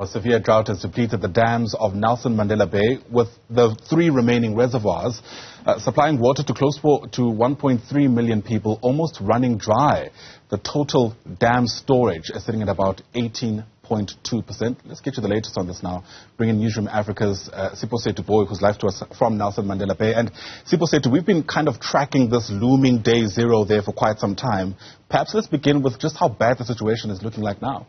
A severe drought has depleted the dams of Nelson Mandela Bay, with the 3 remaining reservoirs supplying water to close to 1.3 million people, almost running dry. The total dam storage is sitting at about 18.2%. Let's get you the latest on this now. Bring in Newzroom Afrika's Siphosethu Booi, who's live to us from Nelson Mandela Bay. And Siphosethu, we've been kind of tracking this looming day zero there for quite some time. Perhaps let's begin with just how bad the situation is looking like now.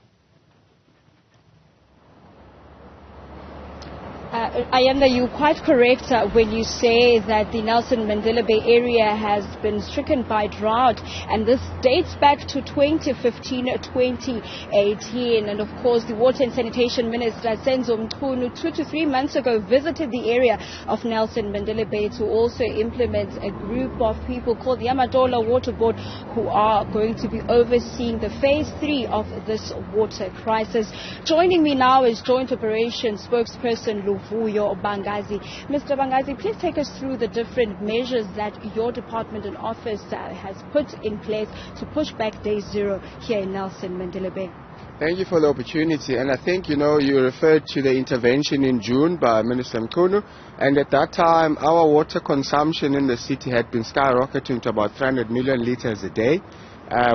Ayanda, you're quite correct when you say that the Nelson Mandela Bay area has been stricken by drought, and this dates back to 2015-2018. And of course, the Water and Sanitation Minister, Senzo Mchunu, 2 to 3 months ago visited the area of Nelson Mandela Bay to also implement a group of people called the Amadola Water Board, who are going to be overseeing the phase 3 of this water crisis. Joining me now is Joint Operations spokesperson Luvuyo Bangazi. Mr. Bangazi, please take us through the different measures that your department and office has put in place to push back day zero here in Nelson Mandela Bay. Thank you for the opportunity. And I think, you referred to the intervention in June by Minister Mchunu. And at that time, our water consumption in the city had been skyrocketing to about 300 million litres a day.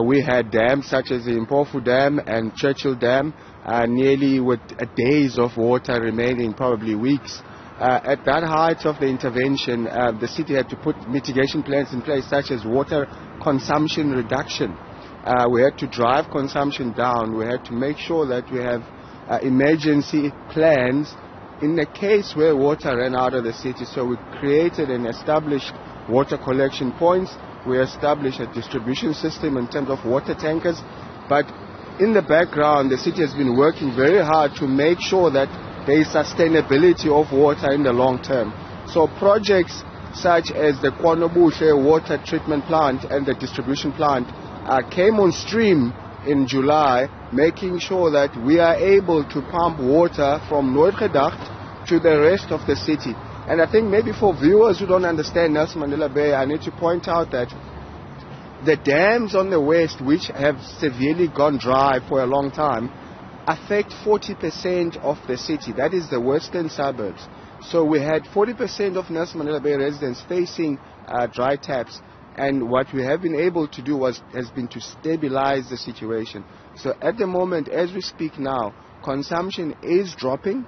We had dams such as the Mpofu Dam and Churchill Dam, nearly with days of water remaining, probably weeks. At that height of the intervention, the city had to put mitigation plans in place, such as water consumption reduction. We had to drive consumption down. We had to make sure that we have emergency plans in the case where water ran out of the city. So we created and established water collection points. We established a distribution system in terms of water tankers. But in the background, the city has been working very hard to make sure that there is sustainability of water in the long term. So projects such as the Kwanobushe water treatment plant and the distribution plant came on stream in July, making sure that we are able to pump water from Noordgedacht to the rest of the city. And I think maybe for viewers who don't understand Nelson Mandela Bay, I need to point out that the dams on the west, which have severely gone dry for a long time, affect 40% of the city. That is the western suburbs. So we had 40% of Nelson Mandela Bay residents facing dry taps. And what we have been able to do has been to stabilize the situation. So at the moment, as we speak now, consumption is dropping.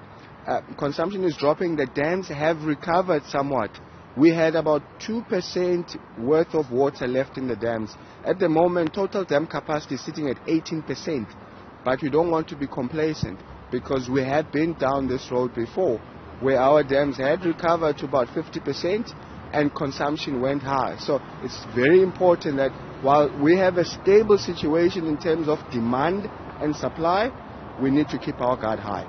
The dams have recovered somewhat. We had about 2% worth of water left in the dams. At the moment, total dam capacity is sitting at 18%. But we don't want to be complacent, because we have been down this road before, where our dams had recovered to about 50% and consumption went high. So it's very important that while we have a stable situation in terms of demand and supply, we need to keep our guard high.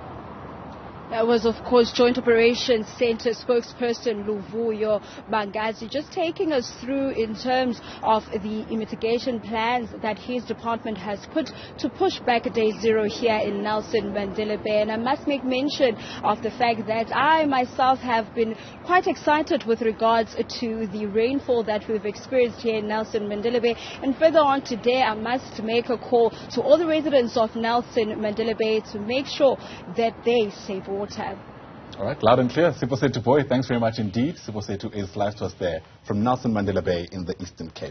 That was, of course, Joint Operations Centre spokesperson Luvuyo Bangazi, just taking us through in terms of the mitigation plans that his department has put to push back day zero here in Nelson Mandela Bay. And I must make mention of the fact that I myself have been quite excited with regards to the rainfall that we've experienced here in Nelson Mandela Bay. And further on today, I must make a call to all the residents of Nelson Mandela Bay to make sure that they save water. All right, loud and clear. Siphosethu Booi, thanks very much indeed. Siphosethu is live to us there from Nelson Mandela Bay in the Eastern Cape.